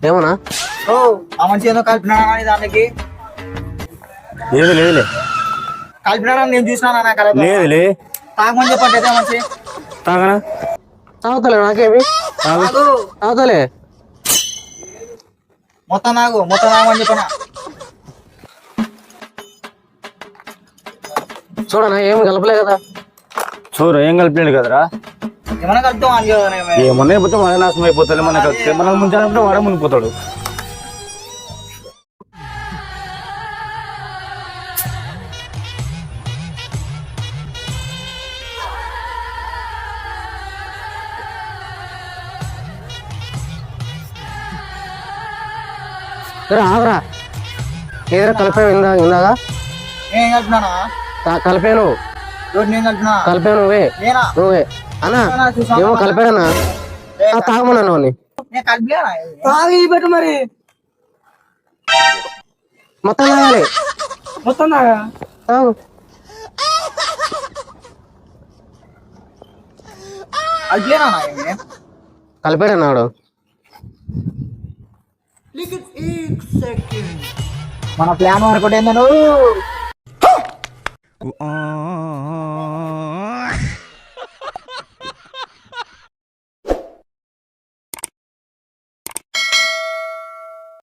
ఏమన్నా ఆ మనిషి ఏదో కలిపినాడా దానికి లేదు లేదులే కలిపినాడా నేను చూసినా లేదులే తాగమని చెప్పండి మనిషి తాగనా తాగుతలే నాకేమి తాగుతలే మొత్తం తాగమని చెప్పనా చూడనా ఏమి కలపలే కదా చూడు ఏం కలిపలేడు కదరా ఏమన్నా కలుపుతాం ఏమన్నా అయిపోతే మన నాశనం అయిపోతుంది మన కలిపితే మనం ముంచాలంటే వాడే మునిగిపోతాడు ఆవరా ఏదైనా కలిపావు ఇందాగా ఏం కలిపినానా కలిపాను నేను కలిపినా కలిపాను నువ్వే అన్నా ఏమో కలిపాడన్నా తాగమన్నా నువ్వు నేను కలిపిలేనా తాగి పెట్టు మరి మొత్తం తాగాలి మొత్తం తాగా తాగు కలిపాడన్నాడు మన ప్లాన్ వర్కౌట్ ఏందను